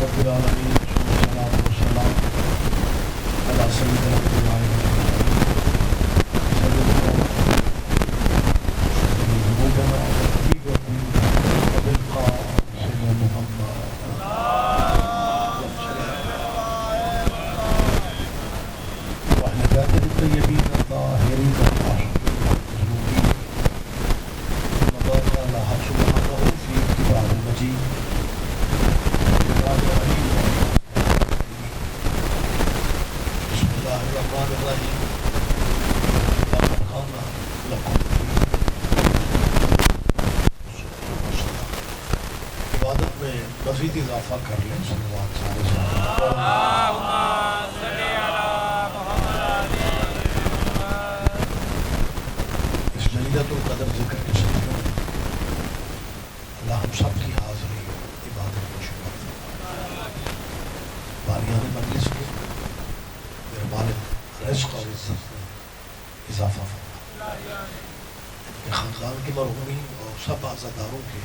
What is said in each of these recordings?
رب العالمین والصلاة والسلام علی سیدنا عبادت میں مزید اضافہ کر لیں صلوات سارے اس ليلة القدر ذکر کے ساتھ اللہ ہم سب کی حاضری عبادت میں شمار باریان مجلس کے میرے مالک رزق اور عزت میں اضافہ خاندان کے مرحومین اور سب عزاداروں کے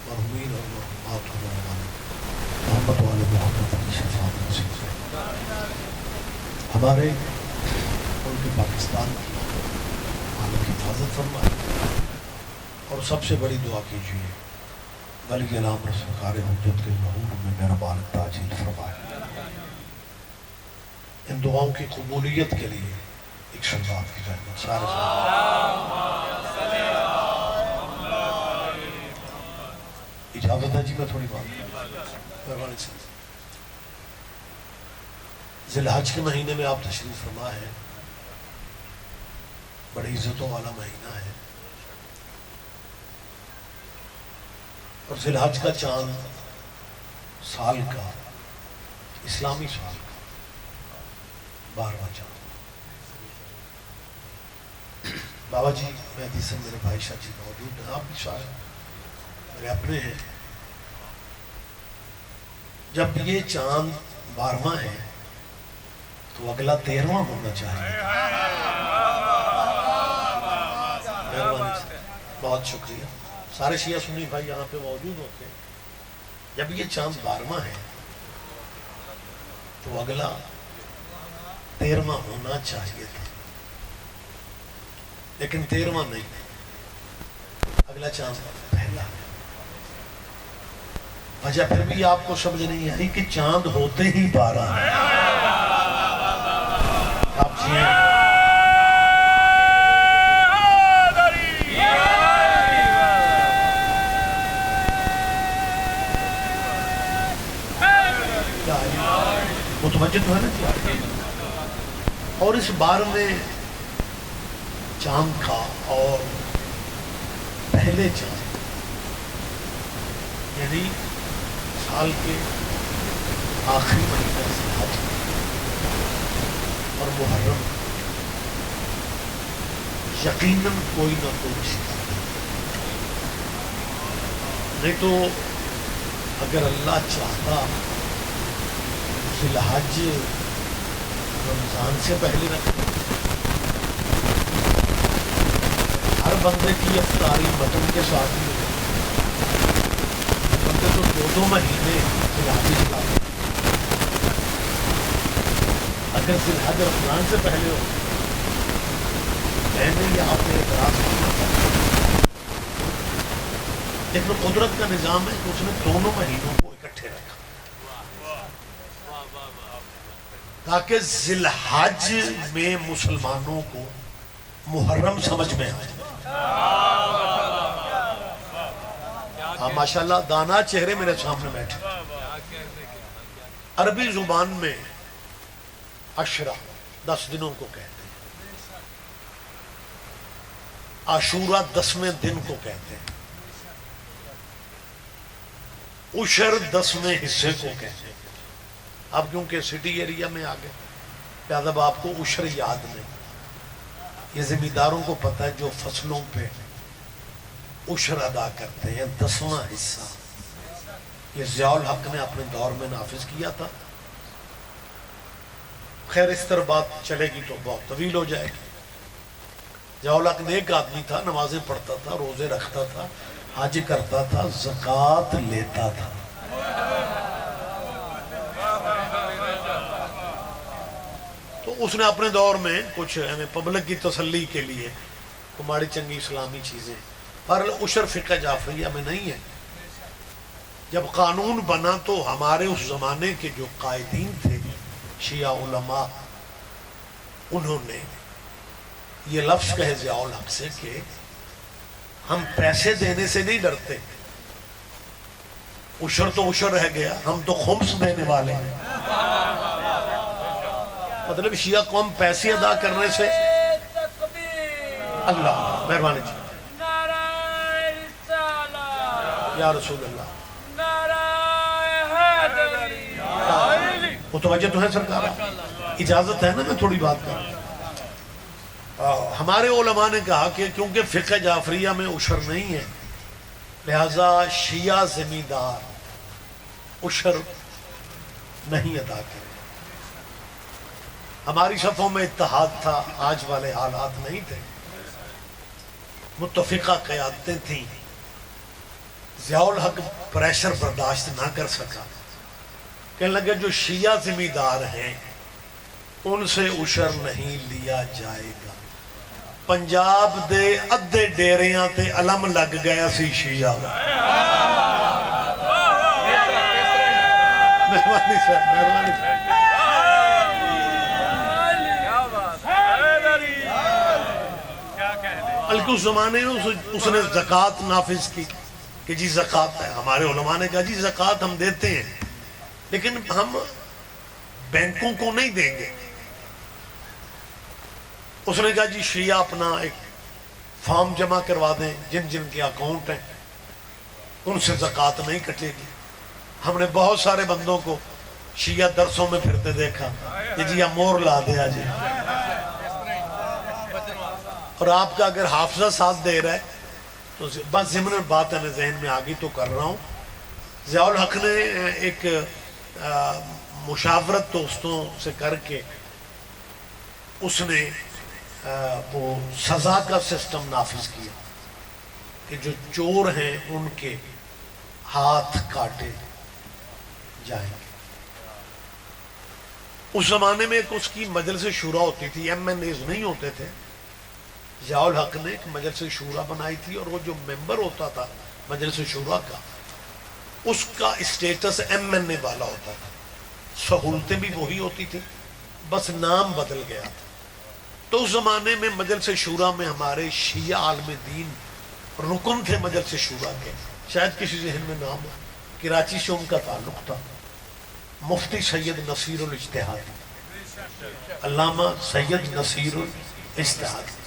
مرحومین اور مرحومات اور محمد والے محمد کی شفاعت نصیب کرے ہمارے ملک پاکستان کی مالک حفاظت فرمائے اور سب سے بڑی دعا کیجیے ولی اعلام سرکار حجت کے ظہور میں میرا مالک تاجیل فرمائے ان دعاؤں کی قبولیت کے لیے ایک شربات کی زحمت سارے اجازت ہے جی میں تھوڑی بات مہربانی سے ذی الحج کے مہینے میں آپ تشریف فرما ہے بڑی عزتوں والا مہینہ ہے اور ذی الحج کا چاند سال کا اسلامی سال کا 12واں چاند بابا جی مہدی سے میرے بھائی شاہ جی موجود ہیں آپ بھی شاید میرے اپنے ہیں جب یہ چاند 12واں ہے تو اگلا 13واں ہونا چاہیے بہت شکریہ سارے شیعہ سنی بھائی یہاں پہ موجود ہوتے ہیں جب یہ چاند 12واں ہے تو اگلا 13واں ہونا چاہیے تھا لیکن 13واں نہیں اگلا چاند پہلا ہے وجہ پھر بھی آپ کو سمجھ نہیں آئی کہ چاند ہوتے ہی 12 ہیں آپ جی متوجہ تو ہے نا اور اس بار میں چاند کا اور پہلے چاند یعنی سال کے آخری مہینہ سے حج اور محرم یقیناً کوئی نہ کوئی رشتہ نہیں تو اگر اللہ چاہتا ذی الحج رمضان سے پہلے رکھتا ہر بندے کی افطاری مٹن کے ساتھ ہی بندے تو 2 مہینے ذی الحج نکالتے اگر ذی الحج رمضان سے پہلے ہو میں نے یہ آپ نے اعتراض کرنا چاہتا لیکن قدرت کا نظام ہے کہ اس نے دونوں مہینوں کو اکٹھے رکھا تاکہ ذی الحج میں مسلمانوں کو محرم سمجھ میں آئے ماشاءاللہ دانا چہرے میرے سامنے بیٹھے عربی زبان میں عشرہ 10 دنوں کو کہتے ہیں عاشورہ 10ویں دن کو کہتے ہیں عشر 10ویں حصے کو کہتے ہیں اب کیونکہ سٹی ایریا میں آگئے لہذا آپ کو عشر یاد نہیں یہ زمینداروں کو پتہ ہے جو فصلوں پہ عشر ادا کرتے ہیں 10واں حصہ یہ ضیاء الحق نے اپنے دور میں نافذ کیا تھا خیر اس طرح بات چلے گی تو بہت طویل ہو جائے گی ضیاء الحق نیک آدمی تھا نمازیں پڑھتا تھا روزے رکھتا تھا حج کرتا تھا زکوٰۃ لیتا تھا تو اس نے اپنے دور میں کچھ پبلک کی تسلی کے لیے ماڑی چنگی اسلامی چیزیں، پر عشر فقہ جعفریہ میں نہیں ہے۔ جب قانون بنا تو ہمارے اس زمانے کے جو قائدین تھے شیعہ علماء، انہوں نے یہ لفظ کہے ضیاء الحق سے کہ ہم پیسے دینے سے نہیں ڈرتے، عشر تو عشر رہ گیا، ہم تو خمس دینے والے ہیں۔ مطلب شیعہ قوم پیسے ادا کرنے سے اللہ مہربانی جی یا رسول اللہ متوجہ تو ہے سرکار، اجازت ہے نا میں تھوڑی بات کروں؟ ہمارے علماء نے کہا کہ کیونکہ فقہ جعفریہ میں عشر نہیں ہے، لہذا شیعہ زمیندار عشر نہیں ادا کرے۔ ہماری صفوں میں اتحاد تھا، آج والے حالات نہیں تھے، متفقہ قیادتیں تھیں۔ ضیاء الحق پریشر برداشت نہ کر سکا، کہنے لگے جو شیعہ زمیندار ہیں ان سے عشر نہیں لیا جائے گا۔ پنجاب دے ادھے ڈیریاں تے علم لگ گیا سی شیعہ۔ مہربانی صاحب، مہربانی صاحب۔ بلکہ اس زمانے میں اس نے زکوٰۃ نافذ کی کہ جی زکوٰۃ ہے۔ ہمارے علماء نے کہا جی زکوٰۃ ہم دیتے ہیں لیکن ہم بینکوں کو نہیں دیں گے۔ اس نے کہا جی شیعہ اپنا ایک فارم جمع کروا دیں، جن جن کے اکاؤنٹ ہیں ان سے زکوٰۃ نہیں کٹے گی۔ ہم نے بہت سارے بندوں کو شیعہ درسوں میں پھرتے دیکھا کہ جی مور لا دیا جی، اور آپ کا اگر حافظہ ساتھ دے رہا ہے تو بس ضمن بات ہے ذہن میں آگئی تو کر رہا ہوں۔ ضیاء الحق نے ایک مشاورت دوستوں سے کر کے اس نے وہ سزا کا سسٹم نافذ کیا کہ جو چور ہیں ان کے ہاتھ کاٹے جائیں گے۔ اس زمانے میں ایک اس کی مجلس شورا ہوتی تھی، ایم این ایز نہیں ہوتے تھے۔ ضیاء الحق نے ایک مجلس شورا بنائی تھی اور وہ جو ممبر ہوتا تھا مجلس شورا کا، اس کا اسٹیٹس ایم این اے والا ہوتا تھا، سہولتیں بھی وہی ہوتی تھی، بس نام بدل گیا تھا۔ تو اس زمانے میں مجلس شورا میں ہمارے شیعہ عالم دین رکن تھے مجلس شورا کے، شاید کسی ذہن میں نام ہو، کراچی سے ان کا تعلق تھا، مفتی سید نصیر الاجتہادی، علامہ سید نصیر الاجتہادی۔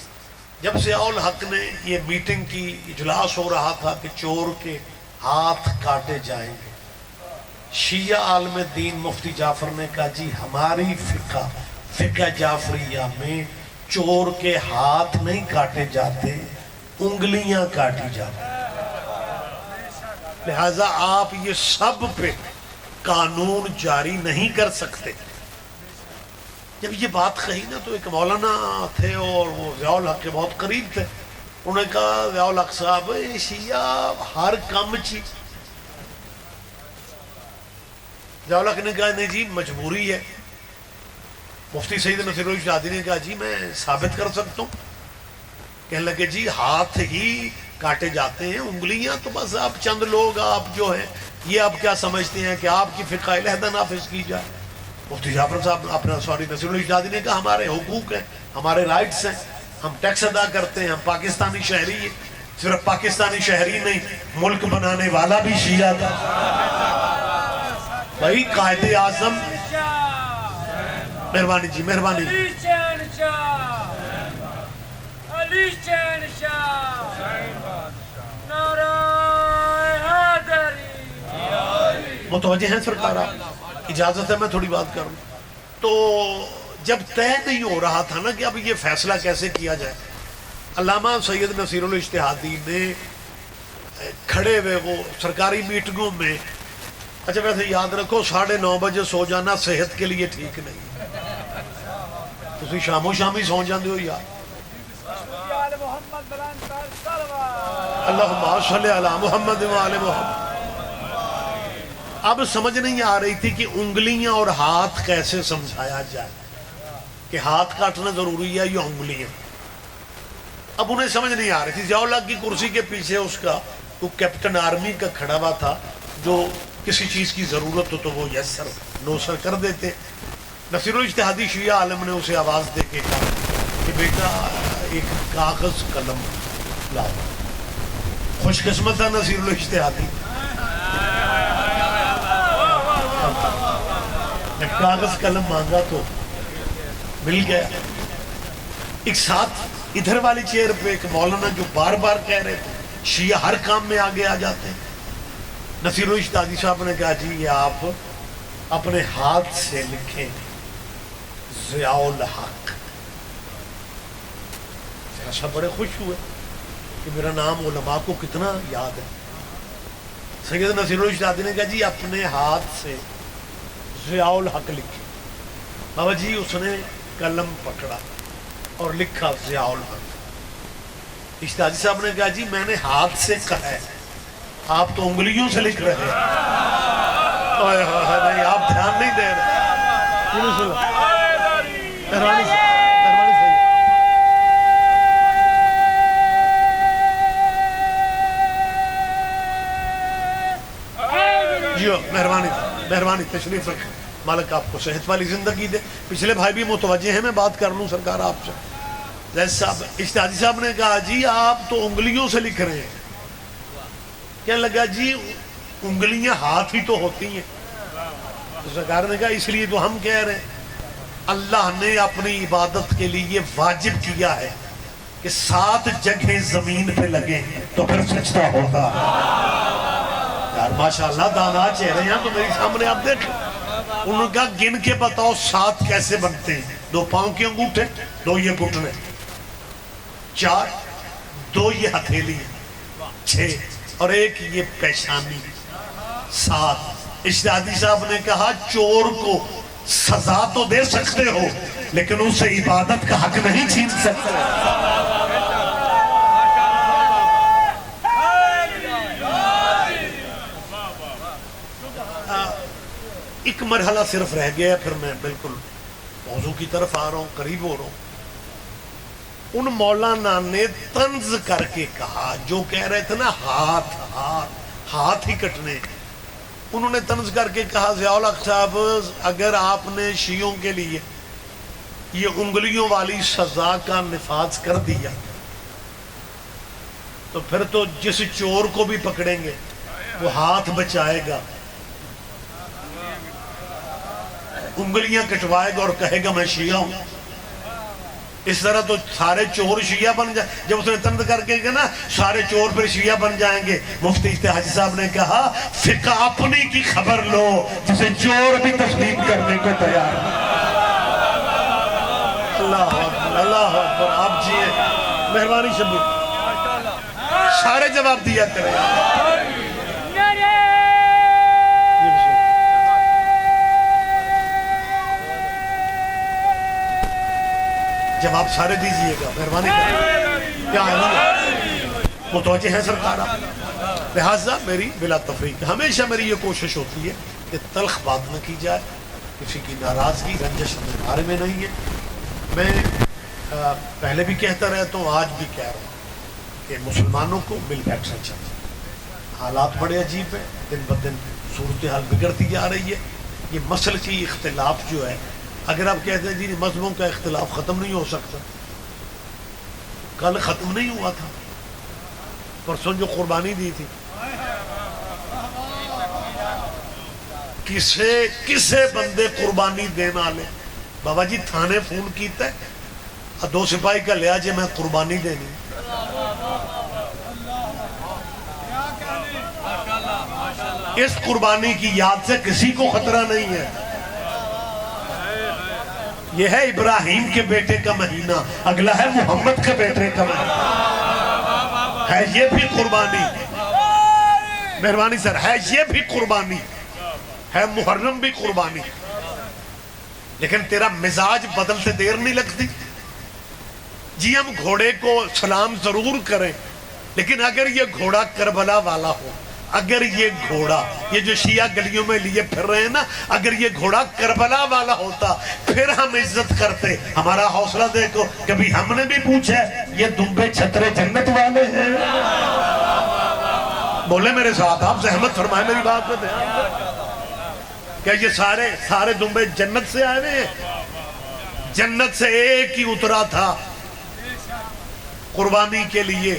جب ضیاء الحق نے یہ میٹنگ کی، اجلاس ہو رہا تھا کہ چور کے ہاتھ کاٹے جائیں گے، شیعہ عالم دین مفتی جعفر نے کہا جی ہماری فقہ جعفریہ میں چور کے ہاتھ نہیں کاٹے جاتے، انگلیاں کاٹی جاتی، لہذا آپ یہ سب پہ قانون جاری نہیں کر سکتے۔ جب یہ بات کہی نا تو ایک مولانا تھے اور وہ ضیاء الحق کے بہت قریب تھے، انہوں نے کہا ضیاء الحق صاحب شیعہ ہر کم چی۔ ضیاء الحق نے کہا نہیں جی مجبوری ہے۔ مفتی سید نصیر الاجتہادی نے کہا جی میں ثابت کر سکتا ہوں۔ کہنے لگے جی ہاتھ ہی کاٹے جاتے ہیں، انگلیاں تو بس آپ چند لوگ آپ جو ہیں یہ آپ کیا سمجھتے ہیں کہ آپ کی فقہ علیحدہ نافذ کی جائے؟ مفتی جعفر صاحب نصیر الاجتہادی نے کہا ہمارے حقوق ہیں، ہمارے رائٹس ہیں، ہم ٹیکس ادا کرتے ہیں، ہم پاکستانی شہری ہیں۔ صرف پاکستانی شہری نہیں، ملک بنانے والا بھی شیعہ تھا بھائی، قائد اعظم۔ مہربانی جی، مہربانی۔ متوجہ ہیں سرکار؟ اجازت ہے میں تھوڑی بات کروں؟ تو جب طے نہیں ہو رہا تھا نا کہ اب یہ فیصلہ کیسے کیا جائے، علامہ سید نصیر الاجتہادی نے کھڑے ہوئے وہ سرکاری میٹنگوں میں، اچھا ویسے یاد رکھو 9:30 بجے سو جانا صحت کے لیے ٹھیک نہیں، تسی شامو شامی سو جاندے ہو یار۔ اللہم صلی علی محمد وآل محمد۔ اب سمجھ نہیں آ رہی تھی کہ انگلیاں اور ہاتھ کیسے سمجھایا جائے۔ کہ ہاتھ کاٹنا ضروری ہے یا انگلیاں. اب انہیں سمجھ نہیں آ رہی تھی. ضیاء الحق کی کرسی کے پیچھے اس کا وہ کیپٹن آرمی کا کھڑا ہوا تھا جو کسی چیز کی ضرورت ہو تو وہ یسر نوسر کر دیتے. نصیر الاجتہادی شیعہ عالم نے اسے آواز دے کے کہا کہ بیٹا ایک کاغذ قلم لاؤ. خوش قسمت تھا نصیر الاجتہادی، جب کاغذ قلم مانگا تو مل گیا. ایک ساتھ ادھر والی چیئر پہ ایک مولانا جو بار بار کہہ رہے تھے شیعہ ہر کام میں آگے آ جاتے ہیں. نصیر الاجتہادی صاحب نے کہا جی یہ آپ اپنے ہاتھ سے لکھیں ضیاء الحق. ایسا بڑے خوش ہوئے کہ میرا نام علماء کو کتنا یاد ہے. سید نصیر الاجتہادی نے کہا جی اپنے ہاتھ سے ضیاء الحق لکھیں. بابا جی اس نے قلم پکڑا اور لکھا ضیاء الحق. اجتہادی صاحب نے کہا جی میں نے ہاتھ سے کہا ہے، آپ تو انگلیوں سے لکھ رہے ہیں. نہیں آپ دھیان نہیں دے رہے. جی مہربانی مہربانی تشریف رکھیں. مالک آپ کو صحت والی زندگی دے. پچھلے بھائی بھی متوجہ ہیں، میں بات کر لوں سرکار آپ سے. صاحب اجتہادی صاحب نے کہا جی آپ تو انگلیوں سے لکھ رہے ہیں. کیا لگا جی انگلیاں ہاتھ ہی تو ہوتی ہیں. تو سرکار نے کہا اس لیے تو ہم کہہ رہے ہیں اللہ نے اپنی عبادت کے لیے یہ واجب کیا ہے کہ 7 جگہیں زمین پہ لگے تو پھر سجدہ ہوگا. یار ماشاءاللہ دانا چہرے ہیں تو میری سامنے آپ دیکھیں. انہوں نے کہا گن کے بتاؤ 7 کیسے بنتے ہیں. 2 پاؤں کے انگوٹھے، 2 یہ گھٹنے، 4 2 یہ ہتھیلی، 6 اور 1 یہ پیشانی، 7. اجتہادی صاحب نے کہا چور کو سزا تو دے سکتے ہو لیکن اسے عبادت کا حق نہیں چھین سکتے. ایک مرحلہ صرف رہ گیا پھر میں بالکل موضوع کی طرف آ رہا ہوں، قریب ہو رہا ہوں. ان مولانا نے طنز کر کے کہا جو کہہ رہے تھے نا ہاتھ ہی کٹنے، انہوں نے طنز کر کے کہا ضیاء الحق صاحب اگر آپ نے شیعوں کے لیے یہ انگلیوں والی سزا کا نفاذ کر دیا تو پھر تو جس چور کو بھی پکڑیں گے وہ ہاتھ بچائے گا، انگلیاں کٹوائے گا اور کہے گا میں شیعہ ہوں. اس طرح تو سارے چور شیعہ بن جائیں. جب اس نے طنز کر کے کہا نا سارے چور پھر شیعہ بن جائیں گے. مفتی اجتہادی صاحب نے کہا فقہ اپنی کی خبر لو جسے چور بھی تسلیم کرنے کو تیار ہے. اللہ اکبر اللہ اکبر. آپ جی مہربانی شبیر سارے جواب دیا کریں. جواب سارے دیجئے گا مہربانی کریں. کیا ہے متوجہ ہیں سرکار آپ. لہٰذا میری بلا تفریق ہمیشہ میری یہ کوشش ہوتی ہے کہ تلخ بات نہ کی جائے، کسی کی ناراضگی رنجش میرے بارے میں نہیں ہے. میں پہلے بھی کہتا رہتا ہوں آج بھی کہہ رہا ہوں کہ مسلمانوں کو مل بیٹھنا چاہیے. حالات بڑے عجیب ہیں، دن بدن صورتحال بگڑتی جا رہی ہے. یہ مسلکی اختلاف جو ہے اگر آپ کہتے ہیں جی مذہبوں کا اختلاف ختم نہیں ہو سکتا، کل ختم نہیں ہوا تھا، پرسوں جو قربانی دی تھی کسے بندے قربانی دینا لے. بابا جی تھانے فون کیتا ہے 2 سپاہی کا لیا جے میں قربانی دینی. اس قربانی کی یاد سے کسی کو خطرہ نہیں ہے. یہ ہے ابراہیم کے بیٹے کا مہینہ، اگلا ہے محمد کے بیٹے کا مہینہ. ہے یہ بھی قربانی. مہربانی سر ہے یہ بھی قربانی ہے. محرم بھی قربانی. لیکن تیرا مزاج بدلتے دیر نہیں لگتی. جی ہم گھوڑے کو سلام ضرور کریں لیکن اگر یہ گھوڑا کربلا والا ہو اگر یہ گھوڑا، یہ جو شیعہ گلیوں میں لیے پھر رہے ہیں نا، اگر یہ گھوڑا کربلا والا ہوتا پھر ہم عزت کرتے. ہمارا حوصلہ دیکھو، کبھی ہم نے بھی پوچھا یہ دمبے چھترے جنت والے ہیں؟ بولے میرے ساتھ، آپ زحمت فرمائیں میری بات پہ. کیا یہ سارے دمبے جنت سے آئے ہیں؟ جنت سے ایک ہی اترا تھا قربانی کے لیے.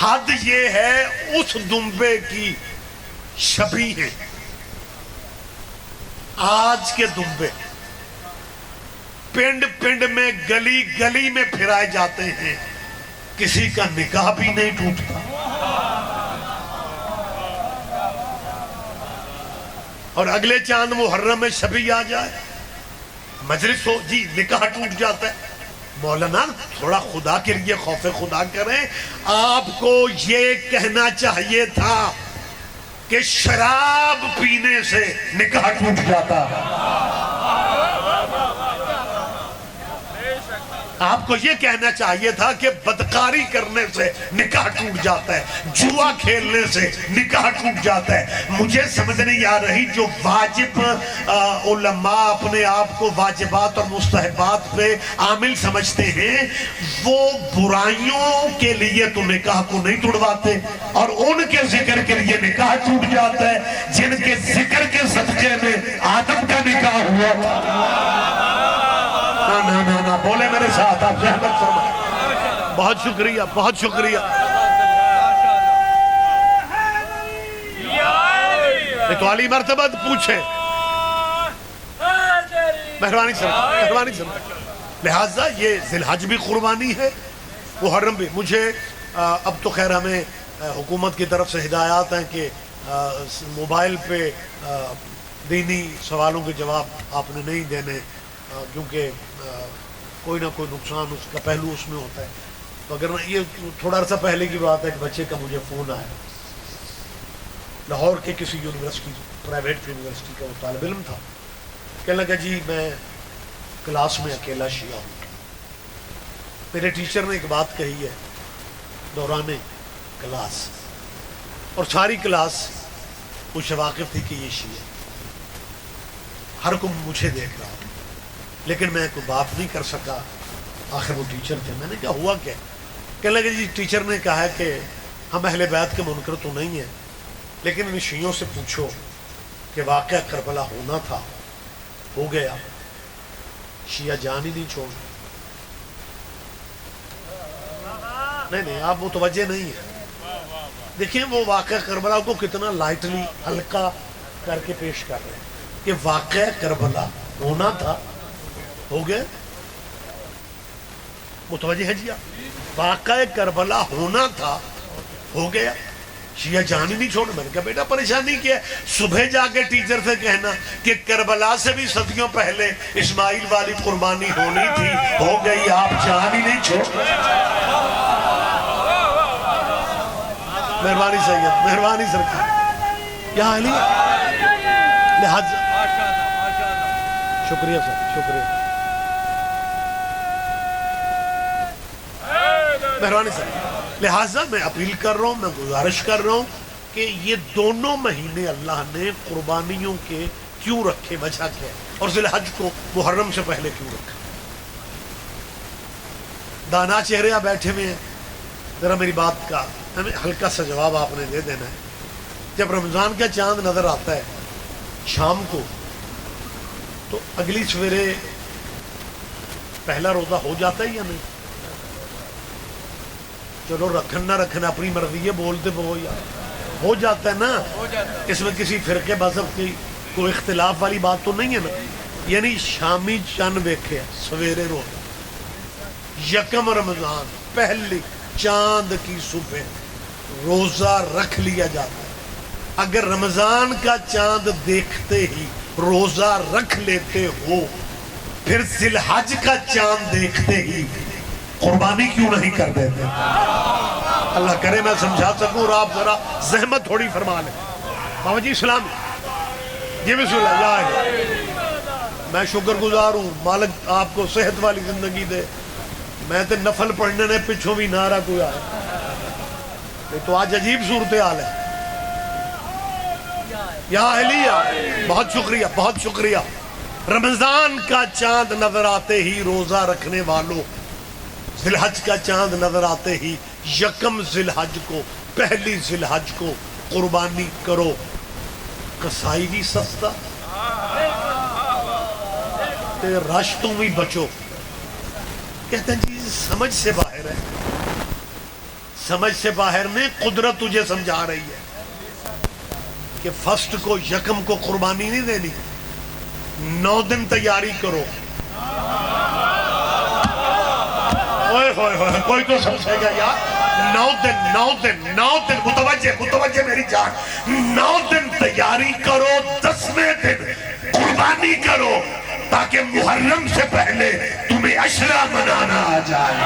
حد یہ ہے اس دمبے کی شبیہ ہے. آج کے دمبے پنڈ پنڈ میں گلی گلی میں پھرائے جاتے ہیں، کسی کا نکاح بھی نہیں ٹوٹتا. اور اگلے چاند محرم میں شبیہ آ جائے، مجلس ہو جی نکاح ٹوٹ جاتا ہے. مولانا تھوڑا خدا کے لیے خوف خدا کریں. آپ کو یہ کہنا چاہیے تھا کہ شراب پینے سے نکاح ٹوٹ جاتا. آپ کو یہ کہنا چاہیے تھا کہ بدکاری کرنے سے نکاح ٹوٹ جاتا ہے، جوا کھیلنے سے نکاح ٹوٹ جاتا ہے. مجھے سمجھ نہیں آ رہی جو واجب علماء اپنے آپ کو واجبات اور مستحبات پہ عامل سمجھتے ہیں، وہ برائیوں کے لیے تو نکاح کو نہیں توڑواتے اور ان کے ذکر کے لیے نکاح ٹوٹ جاتا ہے جن کے ذکر کے صدقے میں آدم کا نکاح ہوا تھا. نا بولے میرے ساتھ، آپ زحمت فرمائیں. بہت شکریہ، بہت شکریہ. تو علی مرتبہ پوچھیں. مہربانی سر. لہٰذا یہ ذی الحج بھی قربانی ہے، محرم بھی. مجھے اب تو خیر ہمیں حکومت کی طرف سے ہدایات ہیں کہ موبائل پہ دینی سوالوں کے جواب آپ نے نہیں دینے، کیونکہ کوئی نہ کوئی نقصان اس کا پہلو اس میں ہوتا ہے. تو اگر یہ تھوڑا عرصہ پہلے کی بات ہے کہ بچے کا مجھے فون آیا، لاہور کے کسی یونیورسٹی، پرائیویٹ یونیورسٹی کا وہ طالب علم تھا. کہنے لگا جی میں کلاس میں اکیلا شیعہ ہوں، میرے ٹیچر نے ایک بات کہی ہے دوران کلاس، اور ساری کلاس مجھے واقف تھی کہ یہ شیعہ، ہر کوئی مجھے دیکھ رہا تھا لیکن میں کوئی بات نہیں کر سکا. آخر وہ ٹیچر تھے. میں نے کہا ہوا کیا؟ کہنے لگے جی ٹیچر نے کہا ہے کہ ہم اہل بیت کے منکر تو نہیں ہیں، لیکن ان شیعوں سے پوچھو کہ واقعہ کربلا ہونا تھا، ہو گیا، شیعہ جان ہی نہیں چھوڑ. نہیں آپ متوجہ نہیں ہیں. دیکھیں وہ واقعہ کربلا کو کتنا لائٹلی ہلکا کر کے پیش کر رہے ہیں کہ واقعہ کربلا ہونا تھا، ہو گئے. متوجہ ہے جی آپ؟ واقعہ کربلا ہونا تھا، ہو گیا، شیعہ جان ہی نہیں چھوڑ. میں نے کہا بیٹا پریشانی کیا ہے؟ صبح جا کے ٹیچر سے کہنا کہ کربلا سے بھی صدیوں پہلے اسماعیل والی قربانی ہونی تھی، ہو گئی، آپ جان ہی نہیں چھوڑ. مہربانی سید، مہربانی سرکار. یا علی لہذا شکریہ سر، شکریہ، مہربانی سر. لہٰذا میں اپیل کر رہا ہوں، میں گزارش کر رہا ہوں کہ یہ دونوں مہینے اللہ نے قربانیوں کے کیوں رکھے، وجہ کیا ہے، اور ذی الحج کو محرم سے پہلے کیوں رکھا. دانا چہرے آپ بیٹھے ہوئے ہیں، ذرا میری بات کا ہمیں ہلکا سا جواب آپ نے دے دینا ہے. جب رمضان کا چاند نظر آتا ہے شام کو تو اگلی سویرے پہلا روزہ ہو جاتا ہے یا نہیں؟ چلو رکھن نہ رکھنا اپنی مرضی ہے، بولتے بہو یا ہو جاتا ہے نا. اس میں کسی فرقے مذہب کی کوئی اختلاف والی بات تو نہیں ہے نا. یعنی شامی چند ویکھے سویرے روزہ، یکم رمضان پہلی چاند کی صبح روزہ رکھ لیا جاتا ہے. اگر رمضان کا چاند دیکھتے ہی روزہ رکھ لیتے ہو، پھر ذی الحج کا چاند دیکھتے ہی قربانی کیوں نہیں کر دیتے؟ اللہ کرے میں سمجھا سکوں اور آپ ذرا زحمت تھوڑی فرما لیں. بابا جی اسلام جی بسم اللہ. یا میں شکر گزار ہوں، مالک آپ کو صحت والی زندگی دے، میں تو نفل پڑھنے نے پچھوں بھی نہ رہا کوئی آیا. یہ تو آج عجیب صورتحال ہے. یا اہلیہ بہت شکریہ بہت شکریہ. رمضان کا چاند نظر آتے ہی روزہ رکھنے والوں، ذی الحج کا چاند نظر آتے ہی یکم ذی الحج کو، پہلی ذی الحج کو قربانی کرو. کسائی بھی سستا تے رش تو بھی بچو. کہتے ہیں جی سمجھ سے باہر ہے. سمجھ سے باہر میں قدرت تجھے سمجھا رہی ہے کہ فرسٹ کو یکم کو قربانی نہیں دینی، 9 دن تیاری کرو. اوئے ہوئے ہوئے کوئی تو سمجھے گا یار. 9 دن متوجہ میری جان. 9 دن تیاری کرو، 10ویں دن قربانی کرو تاکہ محرم سے پہلے تمہیں عشرہ منانا آ جائے.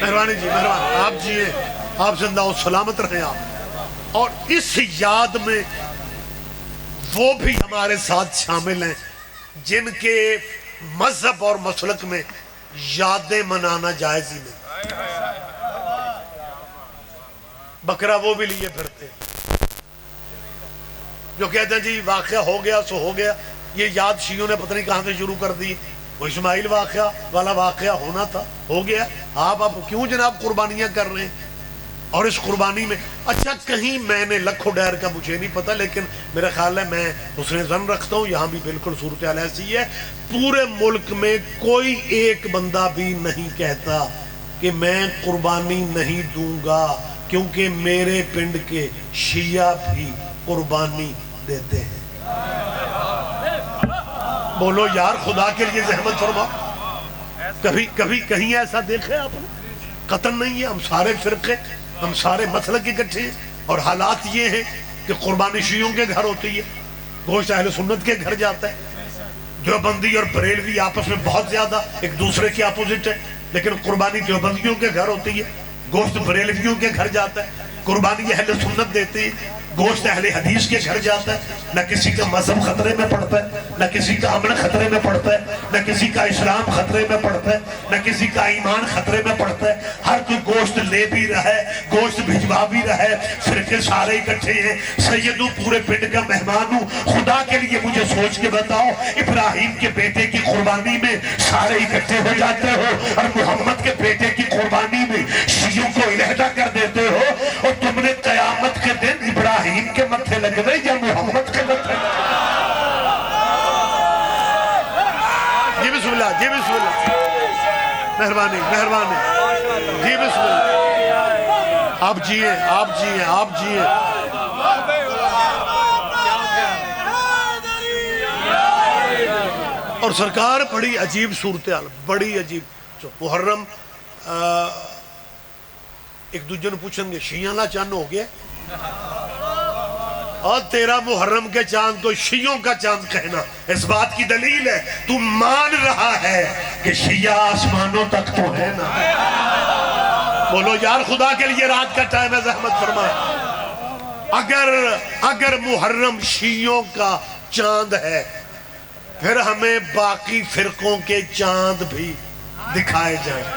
مہربانی جی مہربانی. آپ جیئے، آپ زندہ و سلامت رہیں آپ. اور اس یاد میں وہ بھی ہمارے ساتھ شامل ہیں جن کے مذہب اور مسلک میں یادیں منانا جائز ہی نہیں. بکرا وہ بھی لیے پھرتے جو کہتے ہیں جی واقعہ ہو گیا سو ہو گیا. یہ یاد شیعوں نے پتہ نہیں کہاں سے شروع کر دی. وہ اسماعیل واقعہ والا واقعہ ہونا تھا، ہو گیا. آپ کیوں جناب قربانیاں کر رہے ہیں؟ اور اس قربانی میں اچھا کہیں میں نے لکھو ڈیر کا مجھے نہیں پتا، لیکن میرا خیال ہے میں حسن ظن رکھتا ہوں یہاں بھی بالکل صورتحال ایسی ہے. پورے ملک میں کوئی ایک بندہ بھی نہیں کہتا کہ میں قربانی نہیں دوں گا، کیونکہ میرے پنڈ کے شیعہ بھی قربانی دیتے ہیں. بولو یار خدا کے لیے زحمت فرما. کبھی کہیں ایسا دیکھے آپ نے؟ قطن نہیں ہے. ہم سارے فرقے، ہم سارے مسلک اکٹھے ہیں، اور حالات یہ ہیں کہ قربانی شیعوں کے گھر ہوتی ہے، گوشت اہل سنت کے گھر جاتا ہے. دیوبندی اور بریلوی آپس میں بہت زیادہ ایک دوسرے کے اپوزٹ ہے، لیکن قربانی دیوبندیوں کے گھر ہوتی ہے، گوشت بریلویوں کے گھر جاتا ہے. قربانی اہل سنت دیتے ہیں، گوشت اہل حدیث کے گھر جاتا ہے. نہ کسی کا مذہب خطرے میں پڑتا ہے، نہ کسی کا امن خطرے میں پڑتا ہے، نہ کسی کا اسلام خطرے میں پڑتا ہے، نہ کسی کا ایمان خطرے میں پڑتا ہے. ہر کوئی گوشت لے بھی رہا ہے، گوشت بھجوا بھی رہا ہے. فرقے سارے اکٹھے ہیں. سیدوں پورے پنڈ کا مہمان ہوں. خدا کے لیے مجھے سوچ کے بتاؤ، ابراہیم کے بیٹے کی قربانی میں سارے اکٹھے ہو جاتے ہو، اور محمد کے بیٹے کی قربانی میں شیعوں کو علیحدہ کر دیتے ہو. اور تم نے قیامت کے دن ابراہیم کے متھے لگنے یا محمد کے متھے لگنے؟ جی بسم اللہ، جی بسم اللہ، مہربانی مہربانی، جی بسم اللہ. آپ جیئے آپ جیئے آپ جیئے. اور سرکار بڑی عجیب صورتحال، بڑی عجیب. محرم ایک دوسرے نے پوچھیں گے شیعہ لا چاند ہو گیا، اور تیرا محرم کے چاند کو شیعوں کا چاند کہنا اس بات کی دلیل ہے تو مان رہا ہے کہ شیعہ آسمانوں تک تو ہے نا. بولو یار خدا کے لیے رات کا ٹائم ہے، زحمت فرما. اگر محرم شیعوں کا چاند ہے پھر ہمیں باقی فرقوں کے چاند بھی دکھائے جائیں.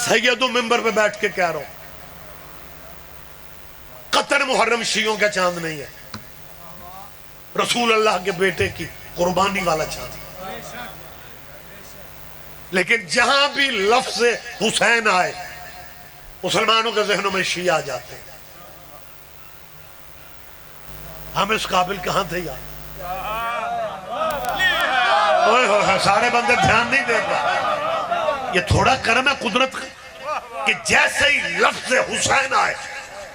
سیدوں ممبر پہ بیٹھ کے کہہ رہا ہوں قطر محرم شیعوں کا چاند نہیں ہے، رسول اللہ کے بیٹے کی قربانی والا چاند. لیکن جہاں بھی لفظ حسین آئے مسلمانوں کے ذہنوں میں شیعہ آ جاتے ہیں. ہم اس قابل کہاں تھے یار؟ سارے بندے دھیان نہیں دیتے. یہ تھوڑا کرم ہے قدرت کہ جیسے ہی لفظ حسین آئے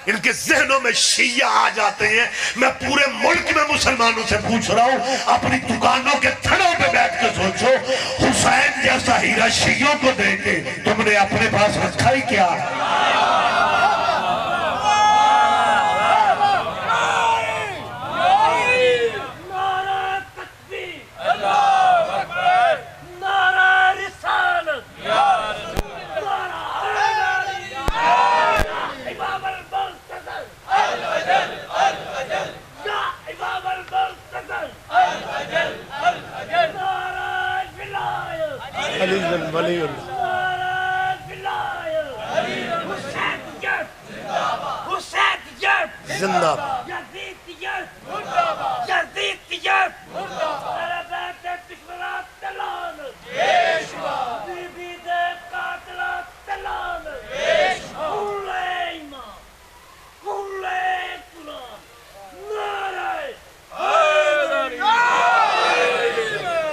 ان کے ذہنوں میں شیعہ آ جاتے ہیں. میں پورے ملک میں مسلمانوں سے پوچھ رہا ہوں، اپنی دکانوں کے تھڑوں پہ بیٹھ کے سوچو، حسین جیسا ہیرا شیعوں کو دے کے تم نے اپنے پاس رکھا ہی کیا؟ علی ولی اللہ زندہ باد.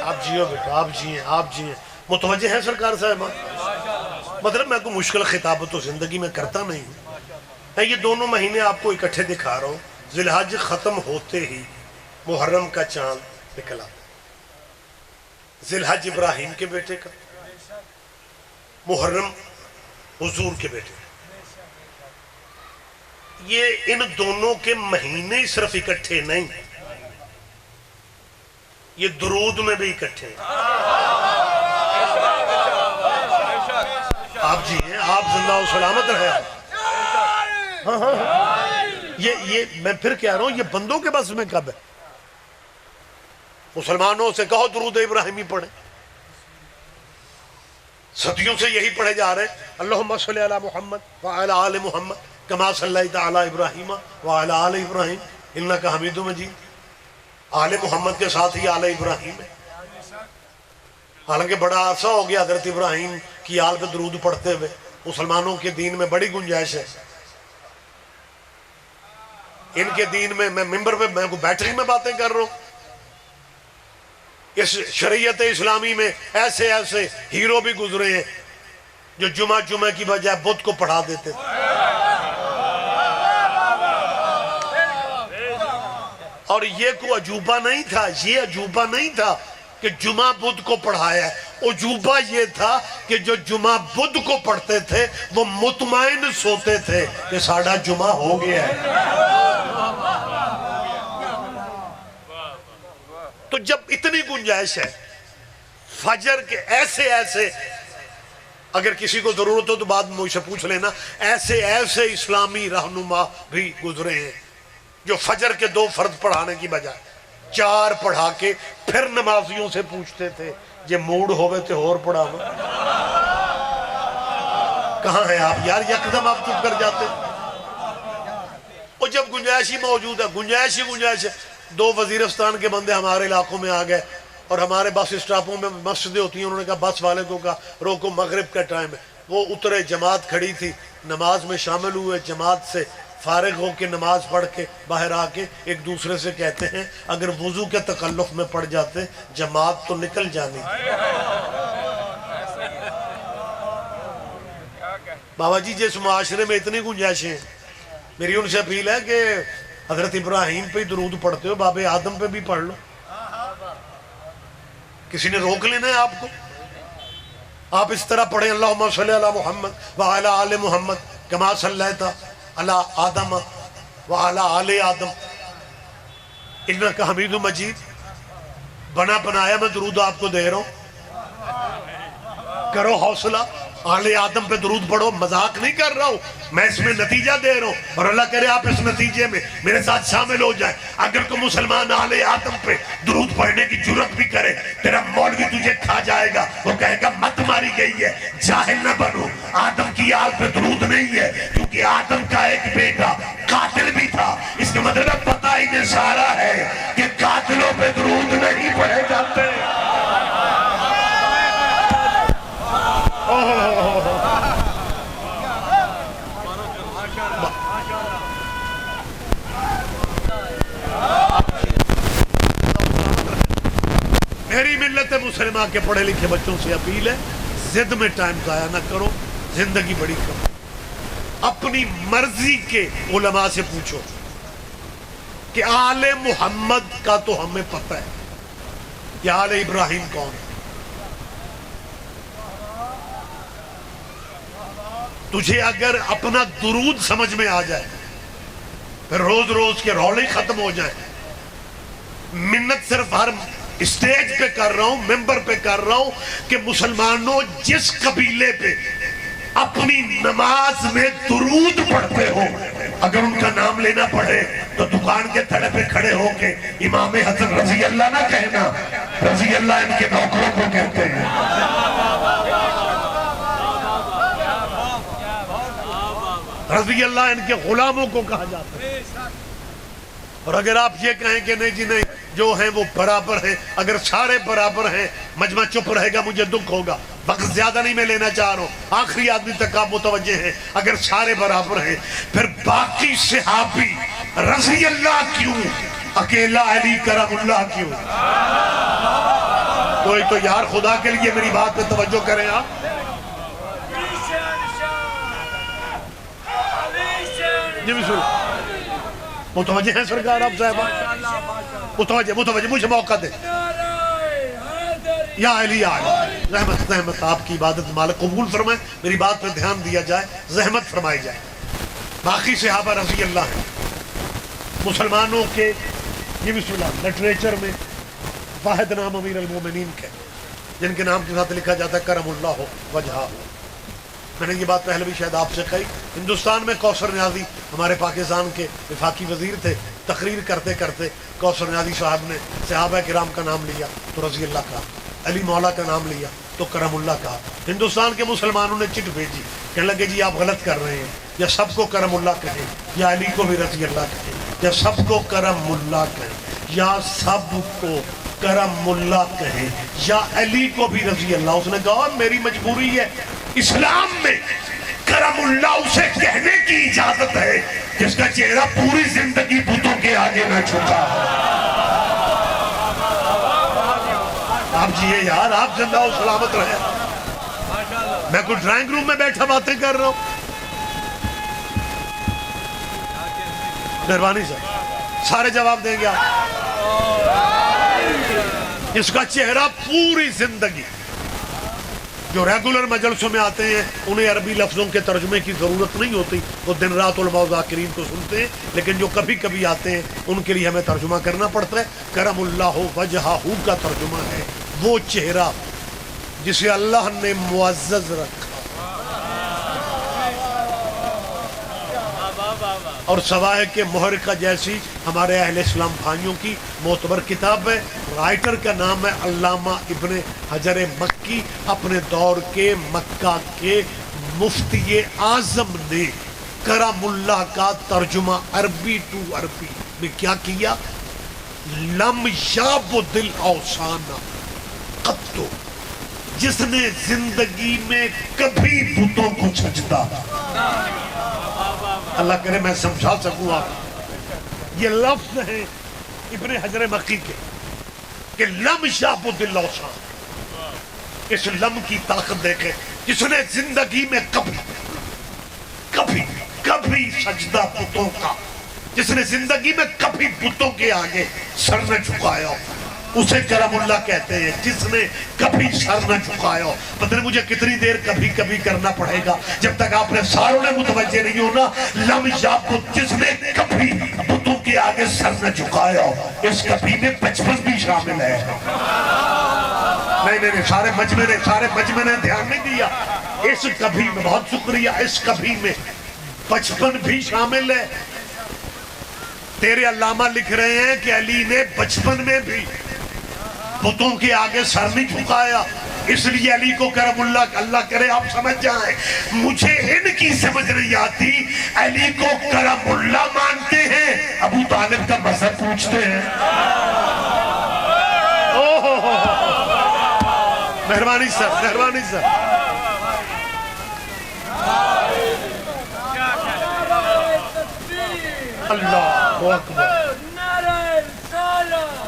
آپ جیو بیٹا، آپ جیئیں، آپ جیئیں. متوجہ ہیں سرکار صاحبہ؟ مطلب میں کوئی مشکل خطاب تو زندگی میں کرتا نہیں ہوں. میں یہ دونوں مہینے آپ کو اکٹھے دکھا رہا ہوں. ذی الحج ختم ہوتے ہی محرم کا چاند نکلا. ذی الحج ابراہیم کے بیٹے کا، محرم حضور کے بیٹے. یہ ان دونوں کے مہینے صرف اکٹھے نہیں، یہ درود میں بھی اکٹھے ہیں. آپ جی ہیں، آپ زندہ و سلامت رہے. ہاں ہاں یہ میں پھر کہہ رہا ہوں، یہ بندوں کے بس میں کب ہے؟ مسلمانوں سے کہو درود ابراہیمی پڑھیں. صدیوں سے یہی پڑھے جا رہے ہیں. اللہم صلی علی محمد وعلی آل محمد کما صلیت علی ابراہیم وعلی آل ابراہیم انک حمید مجید. آل محمد کے ساتھ ہی آل ابراہیم ہے. حالانکہ بڑا عرصہ ہو گیا حضرت ابراہیم کی آل پہ درود پڑھتے ہوئے. مسلمانوں کے دین میں بڑی گنجائش ہے. ان کے دین میں ممبر پہ میں بیٹری میں باتیں کر رہا ہوں. اس شریعت اسلامی میں ایسے ایسے ہیرو بھی گزرے ہیں جو جمعہ کی بجائے بدھ کو پڑھا دیتے تھے. اور یہ کوئی عجوبہ نہیں تھا، یہ عجوبہ نہیں تھا کہ جمعہ بدھ کو پڑھایا ہے. عجوبہ یہ تھا کہ جو جمعہ بدھ کو پڑھتے تھے وہ مطمئن سوتے تھے کہ ساڑھا جمعہ ہو گیا ہے. تو جب اتنی گنجائش ہے فجر کے ایسے ایسے، اگر کسی کو ضرورت ہو تو بعد میں مجھ سے پوچھ لینا، ایسے ایسے اسلامی رہنما بھی گزرے ہیں جو فجر کے 2 فرض پڑھانے کی بجائے 4 پڑھا کے پھر نمازیوں سے پوچھتے تھے یہ موڈ ہوئے تھے اور پڑھاوا. کہاں ہیں آپ یار؟ یکدم آپ چپ کر جاتے. اور جب گنجائش ہی موجود ہے، گنجائش ہی گنجائش ہے. 2 وزیرستان کے بندے ہمارے علاقوں میں آ گئے اور ہمارے بس اسٹاپوں میں مسجدیں ہوتی ہیں. انہوں نے کہا بس والے کو کہا روکو مغرب کا ٹائم ہے. وہ اترے، جماعت کھڑی تھی، نماز میں شامل ہوئے. جماعت سے فارغ ہو کے نماز پڑھ کے باہر آ کے ایک دوسرے سے کہتے ہیں اگر وضو کے تکلف میں پڑ جاتے جماعت تو نکل جانی. بابا جی جس معاشرے میں اتنی گنجائشیں ہیں، میری ان سے اپیل ہے کہ حضرت ابراہیم پہ درود پڑھتے ہو، باب آدم پہ بھی پڑھ لو. کسی نے روک لینا ہے آپ کو؟ آپ اس طرح پڑھیں اللہم صلی علی محمد وعلی آل محمد کما صلیت علی آدم وعلی آل آدم انک حمید مجید. بنا بنایا میں درود آپ کو دے رہا ہوں، کرو حوصلہ. آل آدم پہ درود پڑھو. مذاق نہیں کر رہا ہوں، میں اس میں نتیجہ دے رہا ہوں اور اللہ کرے آپ اس نتیجے میں میرے ساتھ شامل ہو جائیں. اگر کوئی مسلمان آل آدم پہ درود پڑھنے کی جرت بھی کرے تیرا مولوی تجھے کھا جائے گا. وہ کہے گا مت ماری گئی ہے. جاہل نہ بنو، آدم کی آل پہ درود نہیں ہے کیونکہ آدم کا ایک بیٹا قاتل بھی تھا. اس کا مطلب پتہ ہی سارا ہے کہ قاتلوں پہ درود نہیں پڑھے جاتے. میری ملت مسلمہ کے پڑھے لکھے بچوں سے اپیل ہے، زد میں ٹائم ضائع نہ کرو، زندگی بڑی کم. اپنی مرضی کے علماء سے پوچھو کہ آل محمد کا تو ہمیں پتہ ہے کہ آل ابراہیم کون ہے. تجھے اگر اپنا درود سمجھ میں آ جائے پھر روز روز کے رولے ختم ہو جائیں. منت صرف ہر اسٹیج پہ کر رہا ہوں، ممبر پہ کر رہا ہوں کہ مسلمانوں جس قبیلے پہ اپنی نماز میں درود پڑھتے ہو، اگر ان کا نام لینا پڑے تو دکان کے تھڑے پہ کھڑے ہو کے امام حسن رضی اللہ نہ کہنا، رضی اللہ ان کے نوکروں کو کہتے ہیں۔ رضی اللہ ان کے غلاموں کو کہا جاتا ہے۔ اور اگر آپ یہ کہیں کہ نہیں جی نہیں، جو ہیں وہ برابر ہیں، اگر سارے برابر ہیں، مجمع چپ رہے گا، مجھے دکھ ہوگا، وقت زیادہ نہیں میں لینا چاہ رہا ہوں، آخری آدمی تک آپ متوجہ ہیں، اگر سارے برابر ہیں پھر باقی صحابی رضی اللہ کیوں، اکیلا علی کرم اللہ کیوں؟ کوئی تو یار خدا کے لیے میری بات پہ توجہ کریں آپ۔ جی بسم اللہ، متوجہ ہیں سرکار آپ صاحبہ؟ متوجہ، مجھے موقع دے۔ یا علی یا علی، زحمت آپ کی عبادت مالک قبول فرمائے، میری بات پہ دھیان دیا جائے، زحمت فرمائی جائے۔ باقی صحابہ رضی اللہ ہیں، مسلمانوں کے یہ بسم اللہ لٹریچر میں واحد نام امیر المومنین کے، جن کے نام کے ساتھ لکھا جاتا ہے کرم اللہ وجہہ۔ میں نے یہ بات پہلے بھی شاید آپ سے کہی، ہندوستان میں کوثر نیازی ہمارے پاکستان کے وفاقی وزیر تھے، تقریر کرتے کرتے کوثر نیازی صاحب نے صحابہ کرام کا نام لیا تو رضی اللہ کہا، علی مولا کا نام لیا تو کرم اللہ کہا۔ ہندوستان کے مسلمانوں نے چٹ بھیجی، کہنے لگے جی آپ غلط کر رہے ہیں، یا سب کو کرم اللہ کہیں یا علی کو بھی رضی اللہ کہیں، یا سب کو کرم اللہ کہیں یا سب کو کرم اللہ کہیں یا علی کو بھی رضی اللہ۔ اس نے کہا میری مجبوری ہے، اسلام میں کرم اللہ اسے کہنے کی اجازت ہے جس کا چہرہ پوری زندگی بتوں کے آگے نہ جھکا۔ آپ جیئے یار، آپ زندہ و سلامت رہے۔ میں کوئی ڈرائنگ روم میں بیٹھا باتیں کر رہا ہوں، مہربانی صاحب سارے جواب دیں گے آپ۔ جس کا چہرہ پوری زندگی، جو ریگولر مجلسوں میں آتے ہیں انہیں عربی لفظوں کے ترجمے کی ضرورت نہیں ہوتی، وہ دن رات علماء و ذاکرین کو سنتے ہیں، لیکن جو کبھی کبھی آتے ہیں ان کے لیے ہمیں ترجمہ کرنا پڑتا ہے۔ کرم اللہ وجہہ کا ترجمہ ہے وہ چہرہ جسے اللہ نے معزز رکھا، اور سوائے کہ محرقہ جیسی ہمارے اہل اسلام بھائیوں کی معتبر کتاب ہے، رائٹر کا نام ہے علامہ ابن حجر مکی، اپنے دور کے مکہ کے مفتی اعظم نے کرم اللہ کا ترجمہ عربی ٹو عربی میں کیا کیا؟ لم یعبد الاوثان قط، جس نے زندگی میں کبھی بتوں کو سجدہ، اللہ کرے میں سمجھا سکوں آپ، یہ لفظ ہیں ابن حجر مکی کے کہ لم یعبد الاوثان، اس لم کی طاقت دیکھیں، جس نے زندگی میں کبھی سجدہ بتوں کا، جس نے زندگی میں کبھی بتوں کے آگے سر نہ جھکایا، اسے کرم اللہ کہتے ہیں۔ جس نے کبھی سر نہ جھکایا، پتہ نہیں مجھے کتنی دیر کبھی کرنا پڑے گا جب تک آپ نے ساروں نے متوجہ نہیں ہونا۔ لم یعبد، جس نے کبھی بتوں کے آگے سر نہ جھکایا، اس کبھی میں بچپن بھی شامل ہے۔ نہیں سارے مجمع نے دھیان نہیں دیا، اس کبھی میں، بہت شکریہ، اس کبھی میں بچپن بھی شامل ہے۔ تیرے علامہ لکھ رہے ہیں کہ علی نے بچپن میں بھی بتوں کے آگے سر نہیں جھکایا، اس لیے علی کو کرم اللہ، اللہ کرے آپ سمجھ جائیں۔ مجھے ان کی سمجھ نہیں آتی، علی کو کرم اللہ مانتے ہیں، ابو طالب کا مذہب پوچھتے ہیں۔ مہربانی سر، مہربانی سر۔ اللہ اکبر،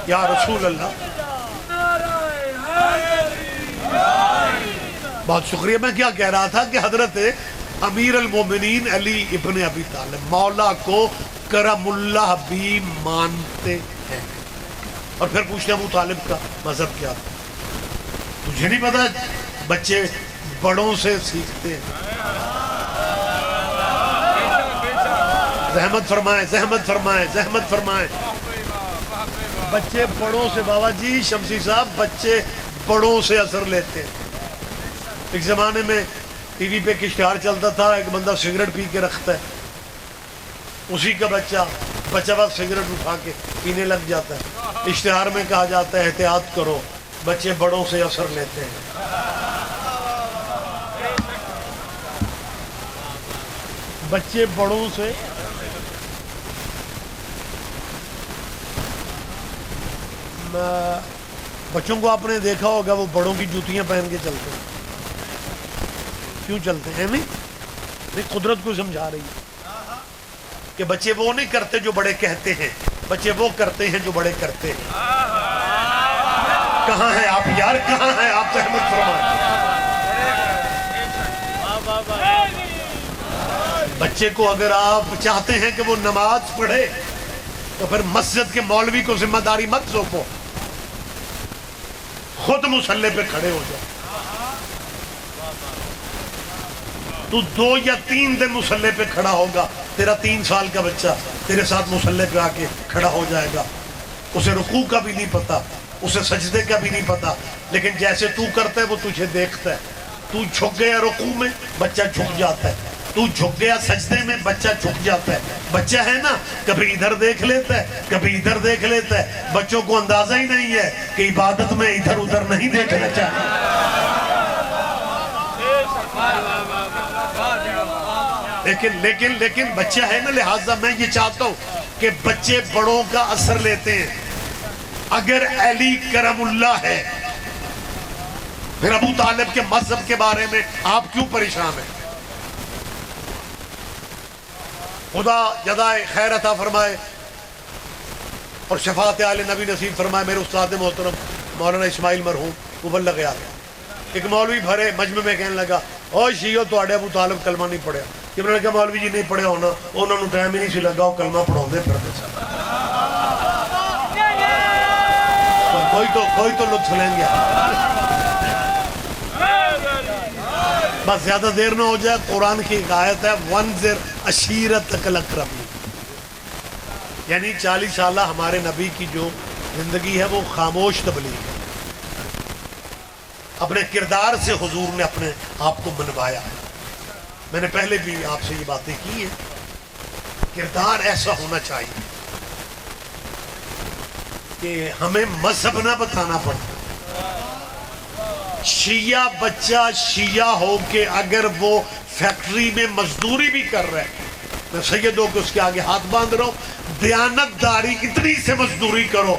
یا رسول اللہ، بہت شکریہ۔ میں کیا کہہ رہا تھا کہ حضرت امیر المومنین علی ابن ابی طالب مولا کو کرم اللہ بھی مانتے ہیں، اور پھر پوچھتے ہیں ابو طالب کا مذہب کیا تھا؟ تجھے نہیں پتا؟ بچے بڑوں سے سیکھتے ہیں۔ زحمت فرمائیں، زحمت فرمائیں، زحمت فرمائیں۔ بچے بڑوں سے، بابا جی شمسی صاحب، بچے بڑوں سے اثر لیتے ہیں۔ ایک زمانے میں ٹی وی پہ ایک اشتہار چلتا تھا، ایک بندہ سگریٹ پی کے رکھتا ہے، اسی کا بچہ بس سگریٹ اٹھا کے پینے لگ جاتا ہے۔ اشتہار میں کہا جاتا ہے احتیاط کرو، بچے بڑوں سے اثر لیتے ہیں۔ بچے بڑوں سے بچوں کو آپ نے دیکھا ہوگا وہ بڑوں کی جوتیاں پہن کے چلتے ہیں۔ کیوں چلتے ہیں؟ نہیں، قدرت کو سمجھا رہی ہے کہ بچے وہ نہیں کرتے جو بڑے کہتے ہیں، بچے وہ کرتے ہیں جو بڑے کرتے ہیں۔ کہاں ہیں آپ یار، کہاں ہیں آپ؟ رحمت فرمائیں۔ بچے کو اگر آپ چاہتے ہیں کہ وہ نماز پڑھے تو پھر مسجد کے مولوی کو ذمہ داری مت سونپو، خود مصلی پہ کھڑے ہو جاؤ۔ تو 2 یا 3 دن مصلی پہ کھڑا ہوگا، تیرا 3 سال کا بچہ تیرے ساتھ مصلی پہ آ کے کھڑا ہو جائے گا، اسے رکوع کا بھی نہیں پتا، اسے سجدے کا بھی نہیں پتا، لیکن جیسے تو کرتا ہے وہ تجھے دیکھتا ہے۔ تو جھک گیا رکوع میں، بچہ جھک جاتا ہے، تو جھک گیا سجدے میں، بچہ جھک جاتا ہے۔ بچہ ہے نا، کبھی ادھر دیکھ لیتا ہے، کبھی ادھر دیکھ لیتا ہے۔ بچوں کو اندازہ ہی نہیں ہے کہ عبادت میں ادھر ادھر نہیں دیکھنا چاہیے۔ لیکن بچہ ہے نا، لہٰذا میں یہ چاہتا ہوں کہ بچے بڑوں کا اثر لیتے ہیں۔ اگر علی کرم اللہ ہے، پھر ابو طالب کے مذہب کے بارے میں آپ کیوں پریشان ہیں؟ خدا جزائے خیر عطا فرمائے اور شفاعت آل نبی نصیب فرمائے میرے استاد محترم مولانا اسماعیل مرحوم مبلغ آگیا۔ ایک مولوی بھرے مجمع میں کہنے لگا، او شیعو تو آڑے ابو طالب کلمہ نہیں پڑھیا۔ جب نے کہا مولوی جی نہیں پڑھے ہونا، انہوں نے ٹائم ہی نہیں سی لگا، وہ کلمہ پڑھاؤ دے پھر کوئی تو لطف لیں گے۔ بس زیادہ دیر نہ ہو جائے، قرآن کی ایک آیت ہے وَانذِرْ عَشِيرَتَكَ الْأَقْرَبِينَ، یعنی 40 سالہ ہمارے نبی کی جو زندگی ہے وہ خاموش تبلیغ ہے۔ اپنے کردار سے حضور نے اپنے آپ کو منوایا ہے۔ میں نے پہلے بھی آپ سے یہ باتیں کی ہیں، کردار ایسا ہونا چاہیے کہ ہمیں مذہب نہ بتانا پڑتا۔ شیعہ بچہ شیعہ ہو کے اگر وہ فیکٹری میں مزدوری بھی کر رہے ہیں، میں سیدوں کو اس کے آگے ہاتھ باندھ رہا ہوں، دیانت داری اتنی سے مزدوری کرو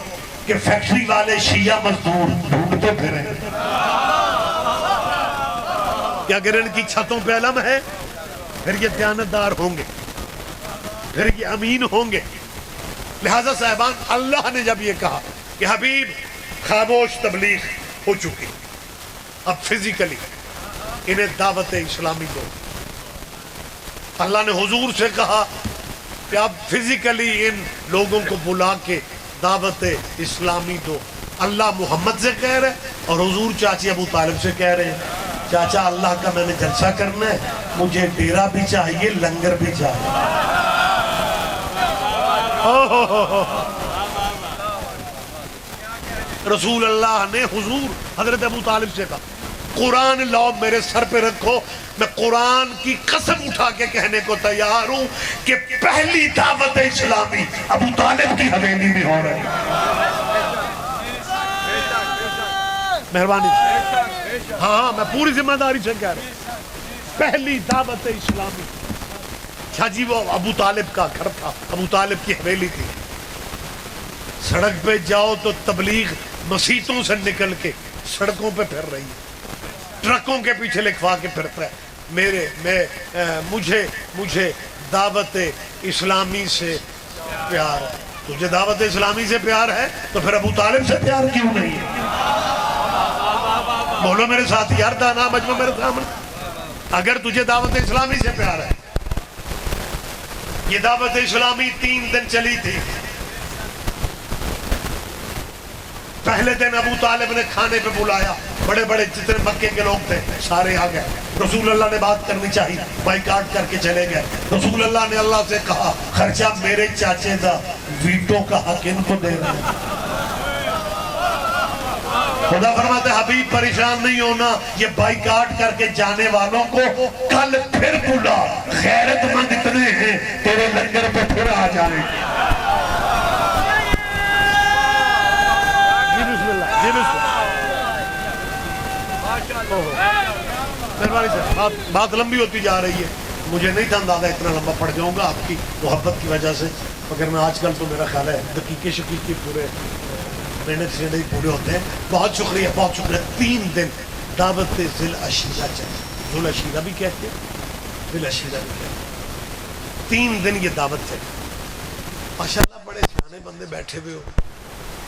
کہ فیکٹری والے شیعہ مزدور ڈھونڈتے پھریں کہ اگر ان کی چھتوں پہ علم ہے پھر یہ دیانت دار ہوں گے، پھر یہ امین ہوں گے۔ لہذا صاحبان، اللہ نے جب یہ کہا کہ حبیب خاموش تبلیغ ہو چکی، اب فزیکلی انہیں دعوت اسلامی دو۔ اللہ نے حضور سے کہا کہ اب فزیکلی ان لوگوں کو بلا کے دعوت اسلامی دو۔ اللہ محمد سے کہہ رہے اور حضور چاچی ابو طالب سے کہہ رہے ہیں چاچا اللہ کا میں نے جلسہ کرنا ہے، مجھے ڈیرہ بھی چاہیے، لنگر بھی چاہیے۔ رسول اللہ نے حضور حضرت ابو طالب سے کہا قرآن لاؤ میرے سر پہ رکھو، میں قرآن کی قسم اٹھا کے کہنے کو تیار ہوں کہ پہلی دعوت اسلامی ابو طالب کی حویلی میں ہو رہی ہے۔ مہربانی، ہاں میں پوری ذمہ داری سے کہہ رہا ہوں، پہلی دعوت اسلامی۔ اچھا جی، وہ ابو طالب کا گھر تھا، ابو طالب کی حویلی تھی۔ سڑک پہ جاؤ تو تبلیغ مسیتوں سے نکل کے سڑکوں پہ پھر رہی ہے، ٹرکوں کے پیچھے لکھوا کے پھرتا ہے مجھے دعوت اسلامی سے پیار ہے۔ تجھے دعوت اسلامی سے پیار ہے تو پھر ابو طالب سے پیار کیوں نہیں ہے؟ بولو میرے ساتھ یار، دانا مجمع میرے سامنے، اگر تجھے دعوت اسلامی سے پیار ہے۔ یہ دعوت اسلامی 3 دن چلی تھی۔ پہلے دن ابو طالب نے کھانے پہ بلایا، بڑے بڑے جتنے مکے کے لوگ تھے سارے آ گئے۔ رسول اللہ نے بات کرنی چاہیے، بائیکاٹ کر کے چلے گئے۔ رسول اللہ نے اللہ سے کہا خرچہ میرے چاچے دا، ویٹو کا حق ان کو دے رہے ہیں۔ خدا فرماتے حبیب پریشان نہیں ہونا، یہ بائیکاٹ کر کے جانے والوں کو کل پھر بلا، غیرت مند اتنے ہیں تیرے لنگر پہ پھر آ جائیں گے۔ جی بسم اللہ، جی بسم اللہ۔ بات لمبی ہوتی جا رہی ہے، مجھے نہیں تھا اندازہ اتنا لمبا پڑ جاؤں گا آپ کی محبت کی وجہ سے، مگر میں آج کل تو میرا خیال ہے دقیقے شقیقے پورے منٹ سے نہیں پورے ہوتے ہیں۔ بہت شکریہ، بہت شکریہ۔ 3 دن دعوت ذی العشیرہ چلی، ذی العشیرہ بھی کہتے ہیں، ذی العشیرہ بھی کہتے ہیں۔ 3 دن یہ دعوت چلی، ماشاءاللہ بڑے سیانے بندے بیٹھے ہوئے ہو۔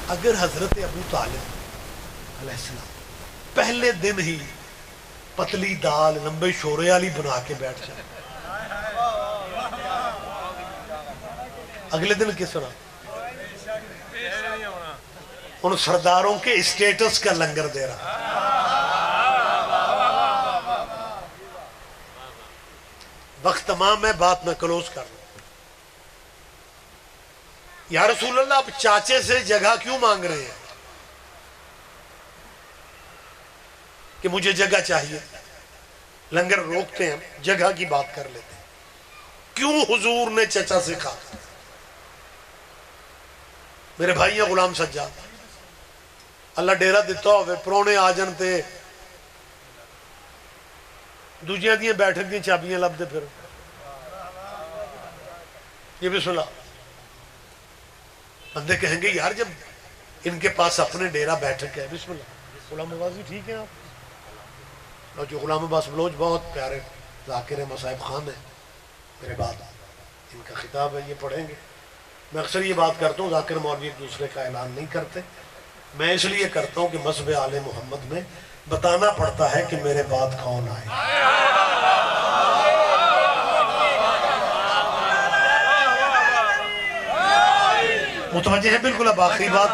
اگر حضرت ابو طالب علیہ السلام پہلے دن ہی پتلی دال لمبے شورے والی بنا کے بیٹھ جائے، اگلے دن کس طرح ان سرداروں کے اسٹیٹس کا لنگر دے رہا۔ وقت تمام ہے، بات میں کلوز کر رہا ہوں۔ یا رسول اللہ آپ چاچے سے جگہ کیوں مانگ رہے ہیں؟ کہ مجھے جگہ چاہیے، لنگر روکتے ہیں، جگہ کی بات کر لیتے ہیں۔ کیوں حضور نے چچا سے کہا؟ میرے بھائی ہیں غلام سجاد، اللہ ڈیرا دیتا ہوئے پرونے آ جان تے دوجیاں دیاں بیٹھک دی چابیاں لب دے پھر یہ بھی سنا۔ بندے کہیں گے یار جب ان کے پاس اپنے ڈیرا بیٹھک ہے، بسم اللہ۔ غلام عباسی ٹھیک ہے آپ؟ اور جو غلام عباس بلوچ بہت پیارے ذاکر مصائب خان ہیں، میرے بعد ان کا خطاب ہے، یہ پڑھیں گے۔ میں اکثر یہ بات کرتا ہوں، ذاکر مولوی ایک دوسرے کا اعلان نہیں کرتے، میں اس لیے کرتا ہوں کہ مذہب آل محمد میں بتانا پڑتا ہے کہ میرے بعد کون آئے۔ متوجہ ہے بالکل؟ اب آخری بات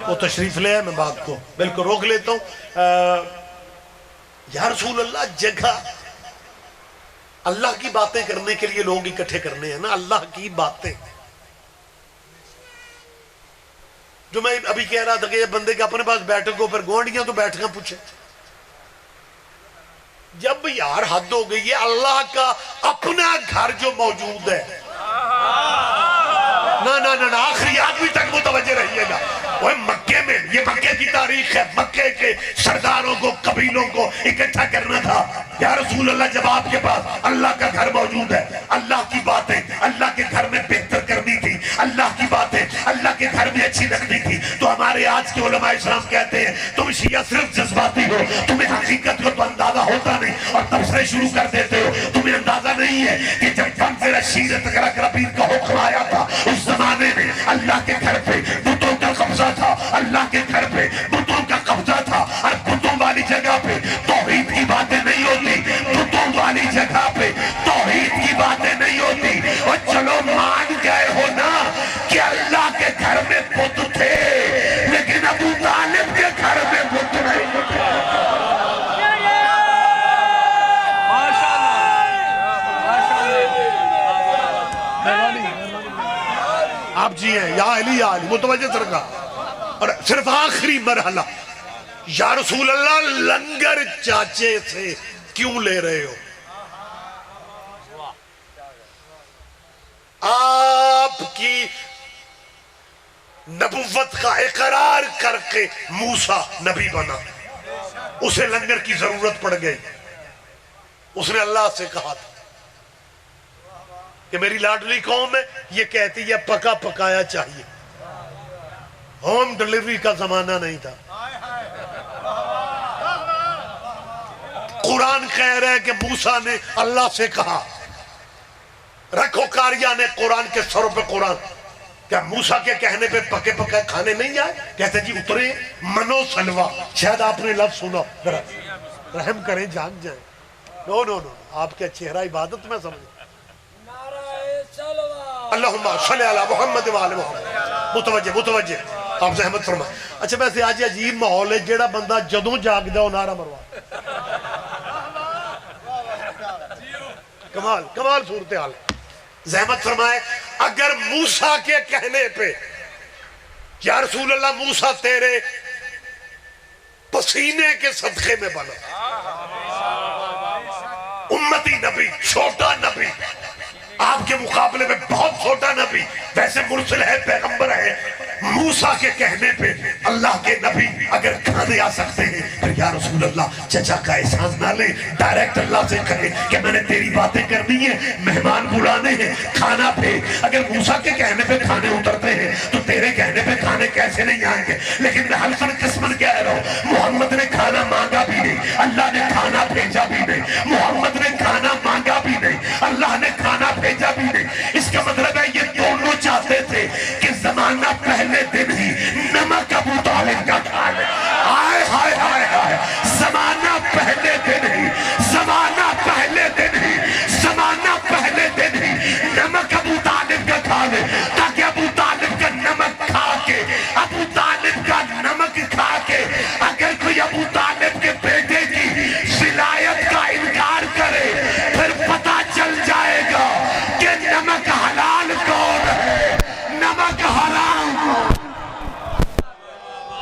وہ تشریف لے ہے، میں بات کو بالکل روک لیتا ہوں۔ یا رسول اللہ جگہ اللہ کی باتیں کرنے کے لیے لوگ اکٹھے کرنے ہیں نا، اللہ کی باتیں۔ جو میں ابھی کہہ رہا تھا کہ یہ بندے کے اپنے پاس بیٹھک ہو، پھر گونڈیاں تو بیٹھکاں پوچھے۔ جب یار حد ہو گئی ہے، اللہ کا اپنا گھر جو موجود ہے، نا آخری آدمی تک متوجہ رہیے گا۔ وہ مکے میں، یہ مکے کی تاریخ ہے، مکے کے سرداروں کو، قبیلوں کو اکٹھا کرنا تھا۔ یا رسول اللہ جب آپ کے پاس اللہ کا گھر موجود ہے، اللہ کی باتیں اللہ کے گھر میں بہتر کرنی تھی، اللہ کی باتیں اللہ کے گھر میں اچھی رکھنی تھی، تو ہمارے آج کے علماء اسلام کہتے ہیں تم شیعہ صرف جذباتی ہو، تمہیں حقیقت کو تو اندازہ ہوتا نہیں، اور تبصرے شروع کر دیتے ہو۔ تمہیں اندازہ نہیں ہے کہ جب تنزل عشیرتک الاقربین کا حکم آیا تھا، اس زمانے میں اللہ کے گھر پہ بتوں کا قبضہ تھا، اللہ کے گھر پہ بتوں کا قبضہ تھا، اور بتوں والی جگہ پہ توحید کی باتیں نہیں ہوتی، بتوں والی جگہ پہ توحید کی باتیں نہیں ہوتی۔ اور چلو مان گئے ہو نا کہ اللہ کے گھر میں بت تھے، لیکن ابو طالب کے گھر میں بت نہیں تھے۔ آپ جی ہیں، یا علی یا علی، متوجہ سرکا۔ اور صرف آخری مرحلہ، یا رسول اللہ لنگر چاچے سے کیوں لے رہے ہو؟ آپ کی نبوت کا اقرار کر کے موسیٰ نبی بنا، اسے لنگر کی ضرورت پڑ گئی۔ اس نے اللہ سے کہا تھا کہ میری لاڈلی قوم ہے، یہ کہتی ہے پکا پکایا چاہیے، ہوم ڈیلیوری کا زمانہ نہیں تھا۔ قرآن کہہ رہے ہیں کہ موسیٰ نے اللہ سے کہا، رکھو کاریہ نے قرآن کے سروں پہ قرآن، کیا موسیٰ کے کہنے پہ پکے پکے کھانے نہیں جائے؟ کہتے جی اترے منو سلوہ، شاید آپ نے لفظ سنا، رحم کریں جان جائیں۔ نو نو نو، آپ کے چہرہ عبادت میں سمجھیں۔ اللہم صلی علی محمد وآل محمد۔ متوجہ آپ زحمت فرمائیں۔ اچھا ویسے آج عجیب ماحول ہے، جیڑا بندہ جدوں جاگ دے وہ نعرہ مروا، کمال صورتحال ہے۔ زحمت فرمائے، اگر موسیٰ کے کہنے پہ یا رسول اللہ موسیٰ تیرے پسینے کے صدقے میں بنا، امتی نبی، چھوٹا نبی، آپ کے مقابلے میں بہت چھوٹا نبی، ویسے مرسل ہے، پیغمبر ہے، موسیٰ کے کہنے پہ اللہ کے نبی اگر کھانے آ سکتے ہیں پھر یا رسول اللہ چچا کا احساس نہ لے، ڈائریکٹ اللہ سے کہے کہ میں نے تیری باتیں کرنی ہیں، مہمان بلانے ہیں، کھانا پہ اگر موسیٰ کے کہنے پہ کھانے اترتے ہیں تو تیرے کہنے پہ کھانے کیسے نہیں آئیں گے؟ لیکن میں حلفاً قسماً کہہ رہا ہوں، محمد نے کھانا مانگا بھی نہیں، اللہ نے کھانا بھیجا بھی نہیں، محمد نے کھانا مانگا بھی نہیں، اللہ نے کھانا بھیجا بھی نہیں،